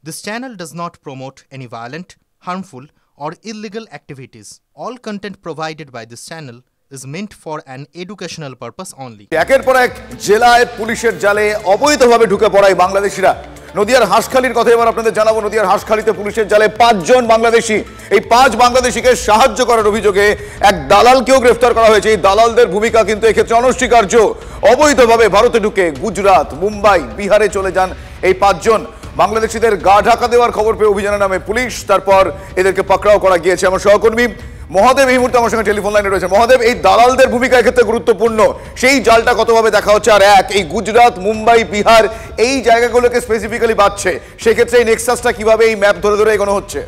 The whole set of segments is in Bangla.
This channel does not promote any violent, harmful, or illegal activities. All content provided by this channel is meant for an educational purpose only. একের পর এক জেলায় পুলিশের জালে অবৈধভাবে ঢুকে পড়ায় বাংলাদেশিরা। নদিয়ার হাঁসখালির কথা এবার আপনাদের জানাবো। নদিয়ার হাঁসখালিতে পুলিশের জালে 5 জন বাংলাদেশি। এই 5 বাংলাদেশিকে সাহায্য করার অভিযোগে এক দালালকেও গ্রেফতার করা হয়েছে। এই দালালদের ভূমিকা কিন্তু এক্ষেত্রে অনস্বীকার্য। অবৈধভাবে ভারতে ঢুকে গুজরাট, মুম্বাই, বিহারে চলে যান এই 5 জন। বাংলাদেশিদের গা ঢাকা দেওয়ার খবর পেয়ে অভিযানের নামে পুলিশ, তারপর এদেরকে পাকড়াও করা গিয়েছে। আমার সহকর্মী মহাদেব এই মুহূর্তে আমার সঙ্গে টেলিফোন লাইনে রয়েছে। মহাদেব, এই দালালদের ভূমিকা এক্ষেত্রে গুরুত্বপূর্ণ, সেই জালটা কতভাবে দেখা হচ্ছে? আর এই গুজরাট, মুম্বাই, বিহার এই জায়গাগুলোকে স্পেসিফিক্যালি বাঁচছে, সেক্ষেত্রে এই নেক্সাসটা কিভাবে এই ম্যাপ ধরে ধরে এগোনো হচ্ছে?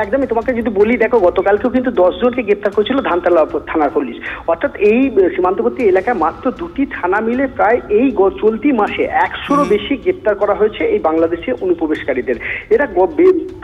একদমই, তোমাকে যদি বলি, দেখো গতকালকেও কিন্তু 10 জনকে গ্রেপ্তার করেছিল ধানতলা থানার পুলিশ। অর্থাৎ এই সীমান্তবর্তী এলাকায় মাত্র 2টি থানা মিলে প্রায় এই চলতি মাসে 100-রও বেশি গ্রেপ্তার করা হয়েছে এই বাংলাদেশি অনুপ্রবেশকারীদের। এরা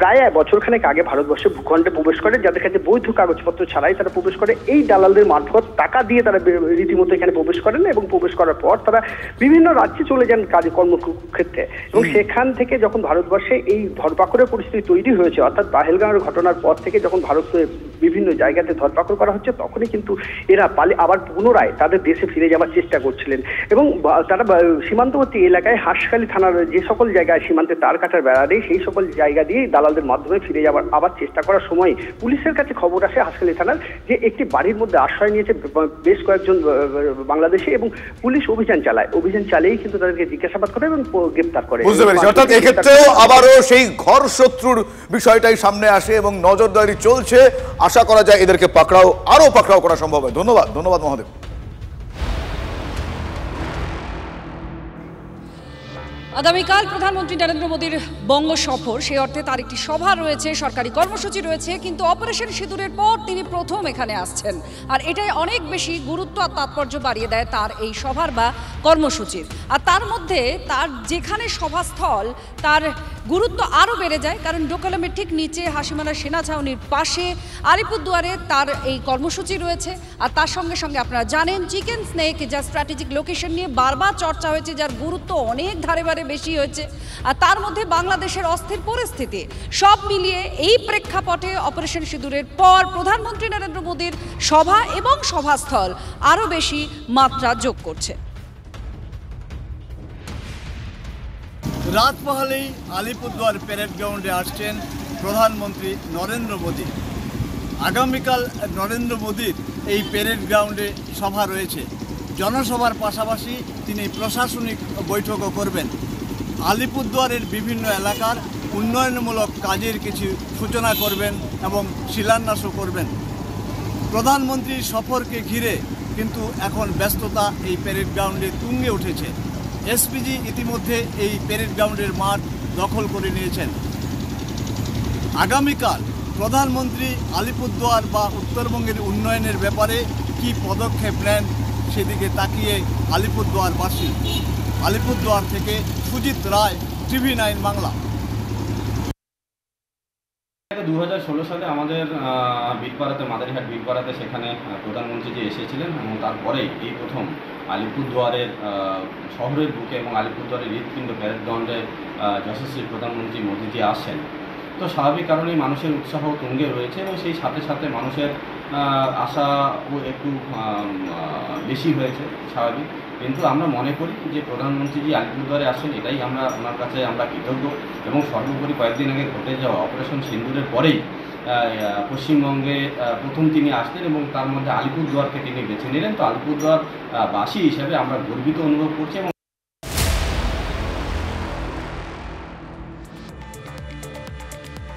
প্রায় বছরখানেক আগে ভারতবর্ষে ভূখণ্ডে প্রবেশ করে, যাদের কাছে বৈধ কাগজপত্র ছাড়াই তারা প্রবেশ করে। এই দালালদের মারফত টাকা দিয়ে তারা রীতিমতো এখানে প্রবেশ করেন এবং প্রবেশ করার পর তারা বিভিন্ন রাজ্যে চলে যান কর্মক্ষেত্রে। এবং সেখান থেকে যখন ভারতবর্ষে এই ধরপাকড়ের পরিস্থিতি তৈরি হয়েছে, অর্থাৎ পাহেলগাঁওয়ের ঘটনার পর থেকে যখন ভারতে বিভিন্ন জায়গাতে ধরপাকড় করা হচ্ছে, তখনই কিন্তু এরা আবার পুনরায় তাদের দেশে ফিরে যাওয়ার চেষ্টা করছিলেন। এবং তারা সীমান্তবর্তী এলাকায় হাঁসখালি থানার যে সকল জায়গায় সীমান্তে তার কাটার বেড়া নেই, সেই সকল জায়গা দিয়ে দালালদের মাধ্যমে ফিরে যাওয়ার আবার চেষ্টা করার সময় পুলিশের কাছে খবর আসে হাঁসখালি থানার যে একটি বাড়ির মধ্যে আশ্রয় নিয়েছে বেশ কয়েকজন বাংলাদেশি, এবং পুলিশ অভিযান চালায়। অভিযান চালিয়েই কিন্তু তাদেরকে জিজ্ঞাসাবাদ করে এবং গ্রেপ্তার করে। বুঝতে পেরেছি, অর্থাৎ এক্ষেত্রেও আবারও সেই ঘর শত্রুর বিষয়টাই সামনে আসে এবং নজরদারি চলছে। আশা করা যায় এদেরকে আরো পাকড়াও করা সম্ভব হয়। ধন্যবাদ মহাদেব। আগামীকাল প্রধানমন্ত্রী নরেন্দ্র মোদীর বঙ্গ সফর, সেই অর্থে তার একটি সভা রয়েছে, সরকারি কর্মসূচি রয়েছে, কিন্তু অপারেশন সিঁদুরের পর তিনি প্রথম এখানে আসছেন। আর এটাই অনেক বেশি গুরুত্ব আর তাৎপর্য বাড়িয়ে দেয় তার এই সভার বা কর্মসূচির। আর তার মধ্যে তার যেখানে সভাস্থল, তার গুরুত্ব আরও বেড়ে যায়, কারণ ডোকলামের ঠিক নিচে হাসিমারা সেনা ছাউনির পাশে আলিপুরদুয়ারে তার এই কর্মসূচি রয়েছে। আর তার সঙ্গে সঙ্গে আপনারা জানেন চিকেন স্নেক, যা স্ট্র্যাটেজিক লোকেশন নিয়ে বারবার চর্চা হয়েছে, যার গুরুত্ব অনেক ধারে বারে বেশি হয়েছে। আর তার মধ্যে বাংলাদেশের অস্থির পরিস্থিতি, সব মিলিয়ে এই প্রেক্ষাপটে অপারেশন সিঁদুরের পর প্রধানমন্ত্রী নরেন্দ্র মোদীর সভা এবং সভাস্থল আরও বেশি মাত্রা যোগ করছে। রাত পহলেই আলিপুরদুয়ার প্যারেড গ্রাউন্ডে আসছেন প্রধানমন্ত্রী নরেন্দ্র মোদী। আগামীকাল নরেন্দ্র মোদীর এই প্যারেড গ্রাউন্ডে সভা রয়েছে। জনসভার পাশাপাশি তিনি প্রশাসনিক বৈঠকও করবেন। আলিপুরদুয়ারের বিভিন্ন এলাকার উন্নয়নমূলক কাজের কিছু সূচনা করবেন এবং শিলান্যাসও করবেন। প্রধানমন্ত্রীর সফরকে ঘিরে কিন্তু এখন ব্যস্ততা এই প্যারেড গ্রাউন্ডে তুঙ্গে উঠেছে। এসপিজি ইতিমধ্যে এই প্যারেড গ্রাউন্ডের মাঠ দখল করে নিয়েছেন। আগামীকাল প্রধানমন্ত্রী আলিপুরদুয়ার বা উত্তরবঙ্গের উন্নয়নের ব্যাপারে কি পদক্ষেপ নেন সেদিকে তাকিয়ে আলিপুরদুয়ারবাসী। আলিপুরদুয়ার থেকে সুজিত রায়, TV9 বাংলা। 2016 সালে আমাদের বীরপাড়াতে, মাদারিহাট বীরপাড়াতে, সেখানে প্রধানমন্ত্রী যে এসেছিলেন এবং তারপরেই এই প্রথম আলিপুরদুয়ারের শহরের বুকে এবং আলিপুরদুয়ারের হৃৎপিণ্ড প্যারেড গ্রাউন্ডে যশস্বী প্রধানমন্ত্রী মোদীজি আসছেন। তো স্বাভাবিক কারণেই মানুষের উৎসাহ তুঙ্গে রয়েছে এবং সেই সাথে সাথে মানুষের আশাও একটু বেশি হয়েছে, স্বাভাবিক। কিন্তু আমরা মনে করি যে প্রধানমন্ত্রীজি আলিপুরদুয়ারে আসেন, এটাই ওনার কাছে আমরা কৃতজ্ঞ। এবং সর্বোপরি কয়েকদিন আগে ঘটে যাওয়া অপারেশন সিঁদুরের পরেই পশ্চিমবঙ্গে প্রথম তিনি আসলেন এবং তার মধ্যে আলিপুরদুয়ারকে তিনি বেছে নিলেন। তো আলিপুরদুয়ার বাসী হিসেবে আমরা গর্বিত অনুভব করছি। এবং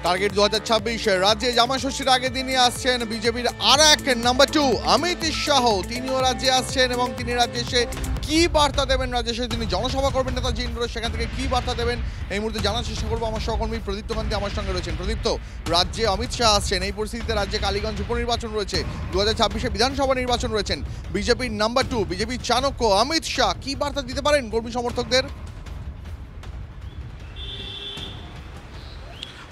টার্গেট 2026 রাজ্যে জামা ষষ্ঠীর আগে দিনই আসছেন বিজেপির আর এক নাম্বার 2 অমিত শাহ। তিনিও রাজ্যে আসছেন এবং তিনি রাজ্যে এসে কি বার্তা দেবেন, রাজ্যে এসে তিনি জনসভা করবেন নেতাজি ইন্ডোরে, সেখান থেকে কি বার্তা দেবেন এই মুহূর্তে জানার চেষ্টা করবো। আমার সহকর্মী প্রদীপ্ত কান্তি আমার সঙ্গে রয়েছেন। প্রদীপ্ত, রাজ্যে অমিত শাহ আসছেন, এই পরিস্থিতিতে রাজ্যে কালীগঞ্জ উপনির্বাচন রয়েছে, 2026 বিধানসভা নির্বাচন রয়েছেন, বিজেপির নাম্বার 2, বিজেপির চাণক্য অমিত শাহ কি বার্তা দিতে পারেন কর্মী সমর্থকদের?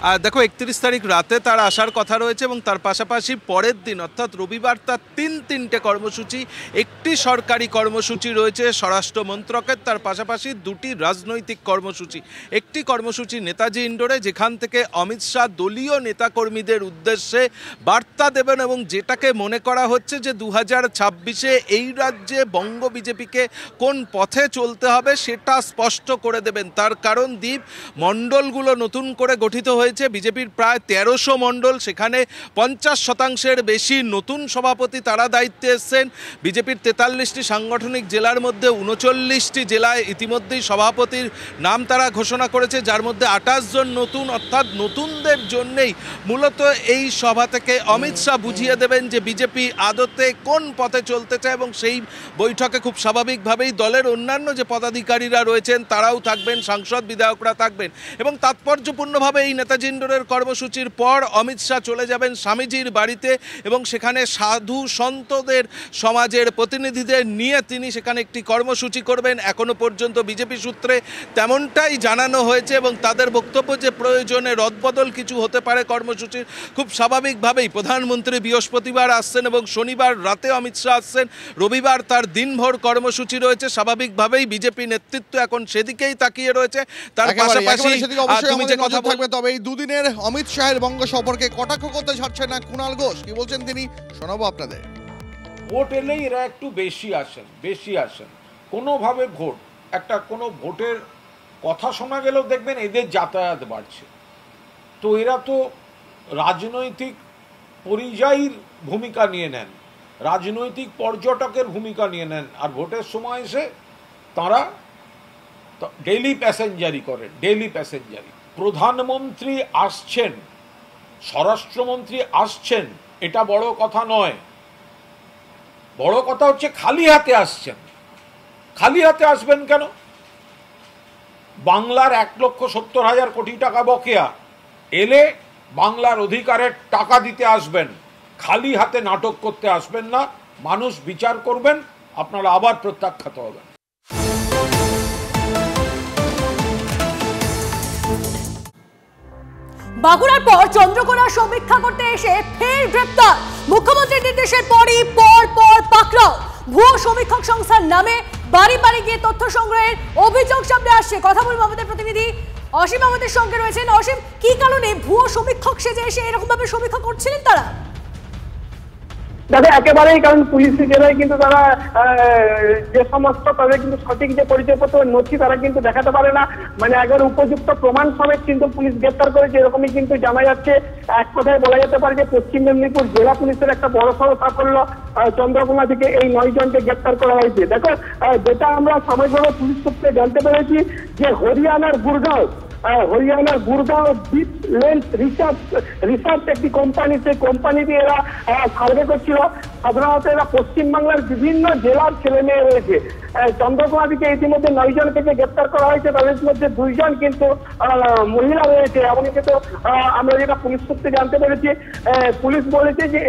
দেখো 31 তারিখ রাতে তার আসার কথা রয়েছে এবং তার পাশাপাশি পরের দিন অর্থাৎ রবিবার তার তিনটে কর্মসূচি, একটি সরকারি কর্মসূচি রয়েছে স্বরাষ্ট্র মন্ত্রকের, তার পাশাপাশি দুটি রাজনৈতিক কর্মসূচি। একটি কর্মসূচি নেতাজি ইন্ডোরে, যেখান থেকে অমিত শাহ দলীয় নেতাকর্মীদের উদ্দেশ্যে বার্তা দেবেন এবং যেটাকে মনে করা হচ্ছে যে 2026-এ এই রাজ্যে বঙ্গ বিজেপিকে কোন পথে চলতে হবে সেটা স্পষ্ট করে দেবেন। তার কারণ দ্বীপ মণ্ডলগুলো নতুন করে গঠিত হয়েছে, বিজেপির প্রায় 1300 মণ্ডল, সেখানে 50% বেশি নতুন সভাপতি তারা দায়িত্বে এসছেন। বিজেপির 43টি সাংগঠনিক জেলার মধ্যে 39টি জেলায় ইতিমধ্যেই সভাপতির নাম তারা ঘোষণা করেছে, যার মধ্যে 28 জন নতুন, অর্থাৎ নতুনদের জন্যেই মূলত এই সভা থেকে অমিত শাহ বুঝিয়ে দেবেন যে বিজেপি আদতে কোন পথে চলতে চায় এবং সেই বৈঠকে খুব স্বাভাবিকভাবেই দলের অন্যান্য যে পদাধিকারীরা রয়েছেন তারাও থাকবেন, সাংসদ বিধায়করা থাকবেন এবং তাৎপর্যপূর্ণভাবে এই নেতাজি ইন্ডোরের কর্মসূচির পর অমিত শাহ চলে যাবেন স্বামীজির বাড়িতে এবং সেখানে সাধু সন্তদের সমাজের প্রতিনিধিদের নিয়ে তিনি সেখানে একটি কর্মসূচি করবেন। এখনো পর্যন্ত বিজেপি সূত্রে তেমনটাই জানানো হয়েছে এবং তাদের বক্তব্য যে প্রয়োজনে রদবদল কিছু হতে পারে কর্মসূচির। খুব স্বাভাবিকভাবেই প্রধানমন্ত্রী বৃহস্পতিবার আসছেন এবং শনিবার রাতে অমিত শাহ আসছেন, রবিবার তার দিনভর কর্মসূচি রয়েছে। স্বাভাবিকভাবেই বিজেপি নেতৃত্ব এখন সেদিকেই তাকিয়ে রয়েছে। তার পাশাপাশি তুমি যে কথা থাকবে, তবে এই দুদিনের অমিত শাহের বঙ্গ সফরকে কটাক্ষ করতে ছাড়ছে না কুণাল ঘোষ, কি বলছেন তিনি শোনাবো আপনাদের। ভোট এলেই এরা একটু বেশি আসেন কোনোভাবে ভোট, একটা কোনো ভোটের কথা শোনা গেলেও দেখবেন এদের যাতায়াত বাড়ছে। তো এরা তো রাজনৈতিক পরিযায়ীর ভূমিকা নিয়ে নেন, রাজনৈতিক পর্যটকের ভূমিকা নিয়ে নেন, আর ভোটের সময় এসে তারা ডেইলি প্যাসেঞ্জারি করেন, ডেইলি প্যাসেঞ্জারি। প্রধানমন্ত্রী আসছেন, স্বরাষ্ট্রমন্ত্রী আসছেন, এটা বড় কথা নয়। বড় কথা হচ্ছে খালি হাতে আসছেন। খালি হাতে আসবেন কেন? বাংলার 1,70,000 কোটি টাকা বকেয়া, এলে বাংলার অধিকারের টাকা দিতে আসবেন, খালি হাতে নাটক করতে আসবেন না। মানুষ বিচার করবেন, আপনারা আবার প্রত্যাখ্যাত হবেন। বাঁকুড়ার পর চন্দ্রকোনা সমীক্ষা করতে এসে ফের গ্রেপ্তার, মুখ্যমন্ত্রীর নির্দেশের পরই পর পাকড়াও। ভুয়ো সমীক্ষক সংস্থার নামে বাড়ি বাড়ি গিয়ে তথ্য সংগ্রহের অভিযোগ সামনে আসছে। কথা বলবো আমাদের প্রতিনিধি অসীম আমাদের সঙ্গে রয়েছেন। অসীম, কি কারণে ভুয়ো সমীক্ষক সেজে এসে এরকম ভাবে সমীক্ষা করছিলেন তারা? দাদা একেবারেই, কারণ পুলিশের জেলায় কিন্তু তারা যে সমস্ত তাদের কিন্তু সঠিক যে পরিচয়পত্র নথি তারা কিন্তু দেখাতে পারে না, মানে একবার উপযুক্ত প্রমাণ সমেত কিন্তু পুলিশ গ্রেপ্তার করেছে, এরকমই কিন্তু জানা যাচ্ছে। এক কথায় বলা যেতে পারে যে পশ্চিম মেদিনীপুর জেলা পুলিশের একটা বড়সড় সাফল্য, চন্দ্রকোনা থেকে এই 9 জনকে গ্রেপ্তার করা হয়েছে। দেখো, যেটা আমরা সাময়িকভাবে পুলিশ সূত্রে জানতে পেরেছি যে হরিয়ানার গুরগাঁও ডিপ লেন্স রিসার্চ একটি কোম্পানি, সেই কোম্পানি দিয়ে এরা সার্ভে করছিল। সাধারণত এরা পশ্চিমবাংলার বিভিন্ন জেলার ছেলে মেয়ে রয়েছে। চন্দ্রকোনা থেকে ইতিমধ্যে 9 জনকে গ্রেপ্তার করা হয়েছে, তাদের মধ্যে 2 জন কিন্তু মহিলা রয়েছে। এমনকি কিন্তু আমরা যেটা পুলিশ সূত্রে জানতে পেরেছি, পুলিশ বলেছে যে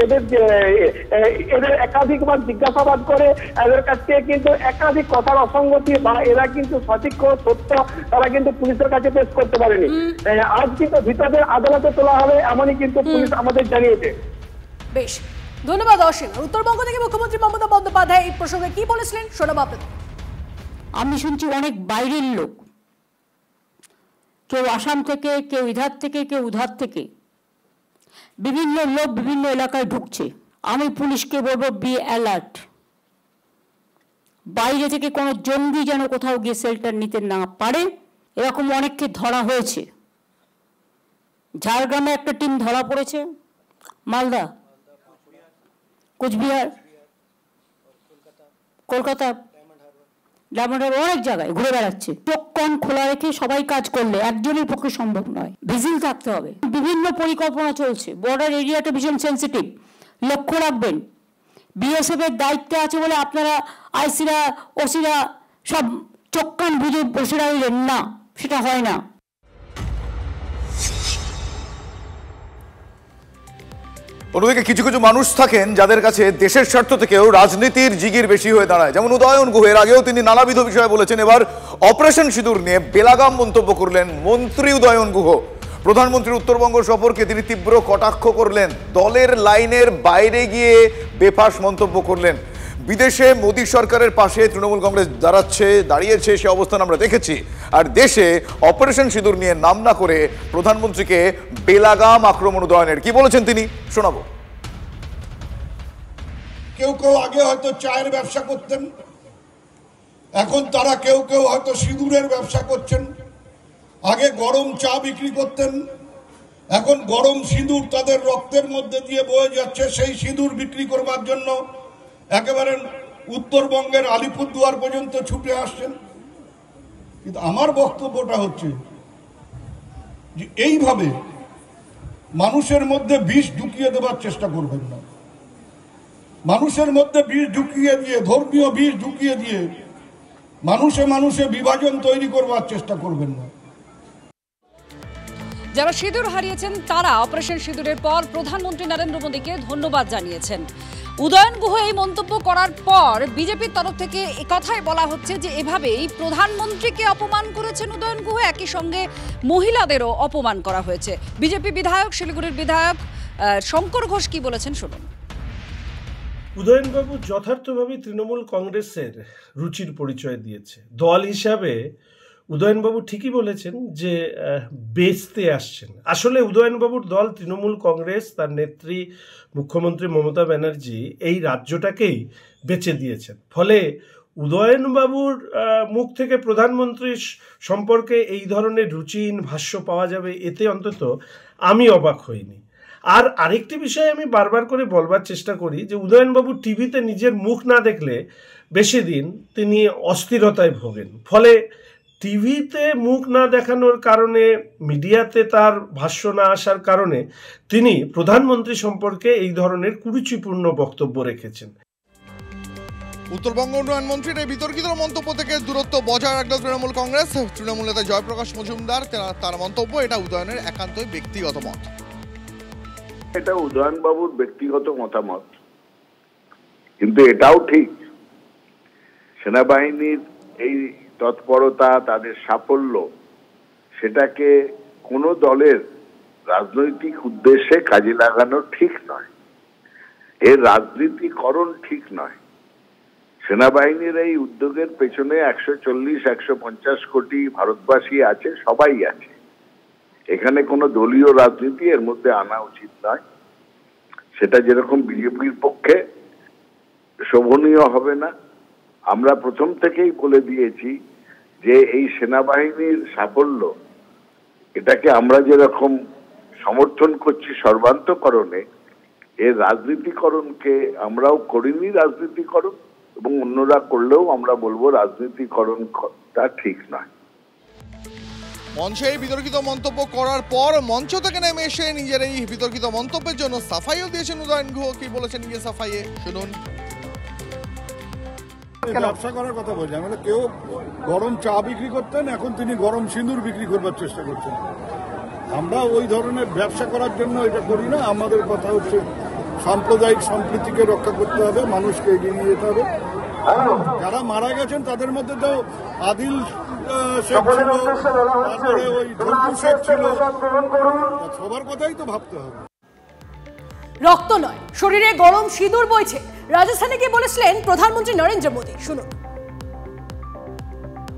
এদের একাধিকবার জিজ্ঞাসাবাদ করে এদের কাছ থেকে কিন্তু একাধিক কথার অসঙ্গতি বা এরা কিন্তু সঠিক তথ্য তারা কিন্তু পুলিশের কাছে পেশ করতে পারেনি। আজ কিন্তু ভিতরে আদালতে তোলা হবে, এমনই কিন্তু পুলিশ আমাদের জানিয়েছে। বেশ, ধন্যবাদ অসীম। উত্তরবঙ্গ থেকে মুখ্যমন্ত্রী মমতা বন্দ্যোপাধ্যায় এই প্রসঙ্গে কি বলেছিলেন শোনাবো আপনাদের। আমি শুনছি অনেক বাইরের লোক, কেউ আসাম থেকে, কেউ ইধার থেকে, কেউ উধার থেকে, বিভিন্ন লোক বিভিন্ন এলাকায় ঢুকছে। আমি পুলিশকে বলবো বি অ্যালার্ট, বাইরে থেকে কোনো জঙ্গি যেন কোথাও গিয়ে শেল্টার নিতে না পারে। এরকম অনেককে ধরা হয়েছে। ঝাড়গ্রামে একটা টিম ধরা পড়েছে, মালদা, কোচবিহার, কলকাতা, ডায়মন্ড হারবার, অনেক জায়গায় ঘুরে বেড়াচ্ছে। চোখ কান খোলা রেখে সবাই কাজ করলে একজনের পক্ষে সম্ভব নয়, ভিজিল থাকতে হবে। বিভিন্ন পরিকল্পনা চলছে, বর্ডার এরিয়াটা ভীষণ সেন্সিটিভ, লক্ষ্য রাখবেন। বিএসএফ এর দায়িত্বে আছে বলে আপনারা আইসিরা ওসিরা সব চোখ কান বুঝে বসে রইলেন না, সেটা হয় না। অন্যদিকে কিছু কিছু মানুষ থাকেন যাদের কাছে দেশের স্বার্থ থেকেও রাজনীতির জিগির বেশি হয়ে দাঁড়ায়, যেমন উদয়ন গুহ। এর আগেও তিনি নানাবিধ বিষয়ে বলেছেন, এবার অপারেশন সিঁদুর নিয়ে বেলাগাম মন্তব্য করলেন মন্ত্রী উদয়ন গুহ। প্রধানমন্ত্রীর উত্তরবঙ্গ সফরকে তিনি তীব্র কটাক্ষ করলেন, দলের লাইনের বাইরে গিয়ে বেফাঁস মন্তব্য করলেন। বিদেশে মোদী সরকারের পাশে তৃণমূল কংগ্রেস দাঁড়িয়েছে সে অবস্থান আমরা দেখেছি। আর দেশে অপারেশন সিঁদুর নিয়ে নাম না করে প্রধানমন্ত্রীকে বেলাগাম আক্রমণ উদয়নের। কি বলেছেন তিনি শোনাবো। কেউ কেউ আগে হয়তো চায়ের ব্যবসা করতেন, এখন তারা কেউ কেউ হয়তো সিঁদুরের ব্যবসা করছেন। আগে গরম চা বিক্রি করতেন, এখন গরম সিঁদুর তাদের রক্তের মধ্যে দিয়ে বয়ে যাচ্ছে। সেই সিঁদুর বিক্রি করবার জন্য একেবারে উত্তরবঙ্গের আলিপুরদুয়ার পর্যন্ত ছুটে আসছেন। কিন্তু আমার বক্তব্যটা হচ্ছে যে এইভাবে মানুষের মধ্যে বিষ ঢুকিয়ে দেবার চেষ্টা করবেন না। মানুষের মধ্যে বিষ ঢুকিয়ে দিয়ে, ধর্মীয় বিষ ঢুকিয়ে দিয়ে মানুষে মানুষে বিভাজন তৈরি করবার চেষ্টা করবেন না। যারা সিঁদুর হারিয়েছেন তারা অপারেশন সিঁদুরের পর প্রধানমন্ত্রী নরেন্দ্র মোদীকে ধন্যবাদ জানিয়েছেন। উদয়ন গুহ এই মন্তব্য করার পর বিজেপির তরফ থেকে কথাই বলা হচ্ছে যে এভাবেই প্রধানমন্ত্রীকে অপমান করেছেন উদয়ন গুহ, একই সঙ্গে মহিলাদেরও অপমান করা হয়েছে। বিজেপি বিধায়ক, শিলিগুড়ির বিধায়ক শঙ্কর ঘোষ কি বলেছেন শুনুন। উদয়নবাবু যথার্থভাবে তৃণমূল কংগ্রেসের রুচির পরিচয় দিয়েছে। দল হিসাবে উদয়নবাবু ঠিকই বলেছেন যে বেচতে আসছেন। আসলে উদয়নবাবুর দল তৃণমূল কংগ্রেস, তার নেত্রী মুখ্যমন্ত্রী মমতা ব্যানার্জি এই রাজ্যটাকেই বেচে দিয়েছেন। ফলে উদয়নবাবুর মুখ থেকে প্রধানমন্ত্রী সম্পর্কে এই ধরনের রুচিহীন ভাষ্য পাওয়া যাবে, এতে অন্তত আমি অবাক হইনি। আর আরেকটি বিষয় আমি বারবার করে বলবার চেষ্টা করি যে উদয়নবাবু টিভিতে নিজের মুখ না দেখলে বেশি দিন তিনি অস্থিরতায় ভোগেন। ফলে টিভিতে মুখ না দেখানোর কারণে, মিডিয়াতে তার ভাষ্য না আসার কারণে তিনি প্রধানমন্ত্রী সম্পর্কে এই ধরনের কুরুচিপূর্ণ বক্তব্য রেখেছেন। উত্তরবঙ্গ উন্নয়ন মন্ত্রীর এই বিতর্কিত মন্তব্য থেকে দূরত্ব বজায় রাখল তৃণমূল কংগ্রেস। তৃণমূল নেতা জয়প্রকাশ মজুমদার, তার মন্তব্য এটা উদয়নের একান্তই ব্যক্তিগত মত। এটা উদয়নবাবুর ব্যক্তিগত মতামত, কিন্তু এটাও ঠিক সেনাবাহিনীর এই তৎপরতা, তাদের সাফল্য, সেটাকে কোনো দলের রাজনৈতিক উদ্দেশ্যে কাজে লাগানো ঠিক নয়। এর রাজনীতিকরণ ঠিক নয়। সেনাবাহিনীর এই উদ্যোগের পেছনে 140-150 কোটি ভারতবাসী আছে, সবাই আছে। এখানে কোনো দলীয় রাজনীতি এর মধ্যে আনা উচিত নয়। সেটা যেরকম বিজেপির পক্ষে শোভনীয় হবে না। আমরা প্রথম থেকেই বলে দিয়েছি যে এই সেনাবাহিনীর সাফল্য, এটাকে আমরা যেরকম সমর্থন করছি সর্বান্তকরণে, এর রাজনীতিকরণকে আমরাও করিনি রাজনীতিকরণ, এবং অন্যরা করলেও আমরা বলবো রাজনীতিকরণটা ঠিক নয়। মঞ্চে এই বিতর্কিত মন্তব্য করার পর মঞ্চ থেকে নেমে এসে নিজের এই বিতর্কিত মন্তব্যের জন্য সাফাইও দিয়েছেন উদয়ন গুহ। কি বলেছেন নিজে সাফাইয়ে শুনুন। ব্যবসা করার কথা বলছেন, মানে কেউ গরম চা বিক্রি করতেন, এখন তিনি গরম সিঁদুর বিক্রি করবার চেষ্টা করছেন। আমরা ওই ধরনের ব্যবসা করার জন্য এটা করি না। আমাদের কথা হচ্ছে সাম্প্রদায়িক সম্প্রীতিকে রক্ষা করতে হবে, মানুষকে এগিয়ে নিয়ে যেতে হবে। যারা মারা গেছেন তাদের মধ্যে তো আদিল শেখ ছিল, তারপরে ওই ঝন্টু শেখ ছিল, সবার কথাই তো ভাবতে হবে। রক্ত নয়, শরীরে গরম সিঁদুর বইছে। রাজস্থানে গিয়ে বলেছিলেন প্রধানমন্ত্রী নরেন্দ্র মোদী, শুনুন।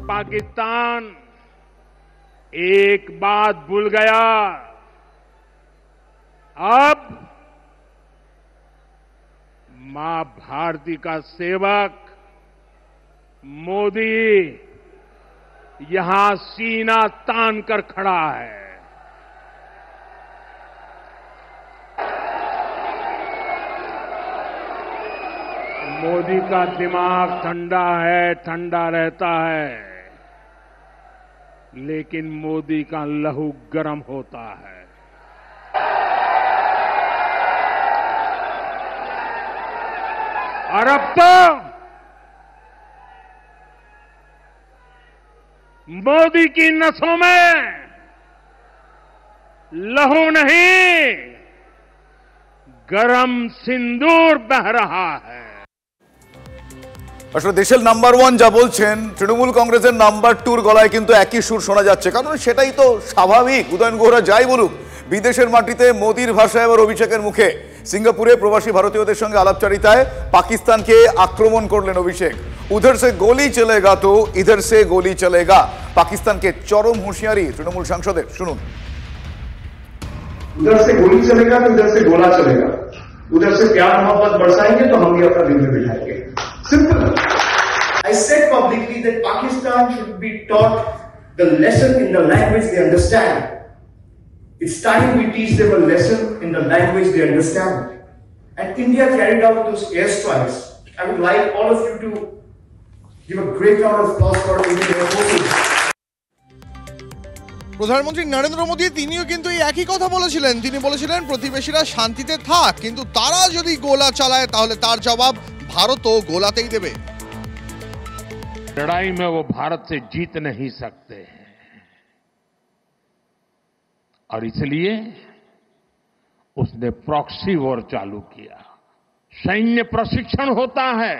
पाकिस्तान एक बात भूल गया, अब मां भारती का सेवक मोदी यहां सीना तान कर खड़ा है। मोदी का दिमाग ठंडा है, ठंडा रहता है, लेकिन मोदी का लहू गर्म होता है। और अब तो मोदी की नसों में लहू नहीं, गरम सिंदूर बह रहा है। আসলে দেশের নাম্বার 1 যা বলছেন, তৃণমূল কংগ্রেসের নাম্বার 2 গলায় কিন্তু একই সুর শোনা যাচ্ছে, কারণ সেটাই তো স্বাভাবিক। উদয়ন গুহরা যাই বলুক, বিদেশের মাটিতে মোদির ভাষায় এবার অভিষেকের মুখে। সিঙ্গাপুরে প্রবাসী ভারতীয়দের সঙ্গে আলাপচারিতায় পাকিস্তানকে আক্রমণ করলেন অভিষেক। উধর সে গোলি চলেগা তো ইধর সে গোলি চলেগা, পাকিস্তানকে চরম হুঁশিয়ারি তৃণমূল সাংসদের। শুনুন। उधर से गोली चलेगा तो उधर से गोला चलेगा, उधर से प्यार मोहब्बत बरसाएंगे तो हम भी अपना दिल में बिठाएंगे। Simple. I said publicly that Pakistan should be taught the lesson in the language they understand. It's time we teach them a lesson in the language they understand. And India carried out those airstrikes. I would like all of you to give a great round of applause for Indian Air Forces. প্রধানমন্ত্রী নরেন্দ্র মোদী তিনিও কিন্তু এই একই কথা বলেছিলেন। তিনি বলেছিলেন প্রতিবেশীরা শান্তিতে থাক, কিন্তু তারা যদি গোলা চালায় তাহলে তার জবাব ভারতও গোলাতেই দেবে। लड़ाई में वो भारत से जीत नहीं सकते हैं और इसलिए उसने प्रॉक्सी वॉर चालू किया। सैन्य प्रशिक्षण होता है,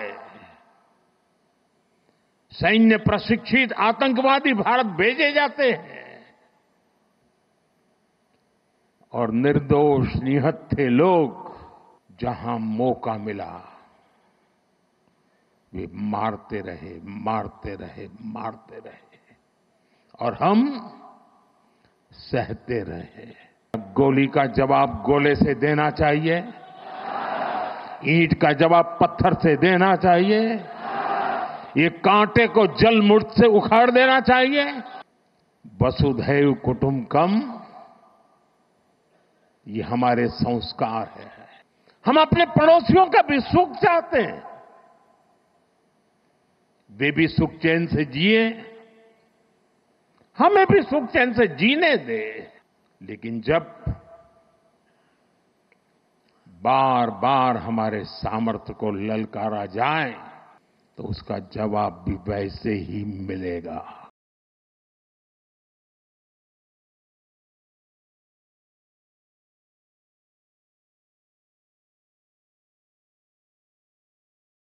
सैन्य प्रशिक्षित आतंकवादी भारत भेजे जाते हैं और निर्दोष निहत्थे लोग जहां मौका मिला वे मारते रहे, मारते रहे, मारते रहे और हम सहते रहे। गोली का जवाब गोले से देना चाहिए, ईंट का जवाब पत्थर से देना चाहिए, ये कांटे को जलमुर्द से उखाड़ देना चाहिए। वसुधैव कुटुंबकम ये हमारे संस्कार है। हम अपने पड़ोसियों का भी सुख चाहते हैं, वे भी सुख चैन से जिए, हमें भी सुख चैन से जीने दे। लेकिन जब बार बार हमारे सामर्थ्य को ललकारा जाए तो उसका जवाब भी वैसे ही मिलेगा।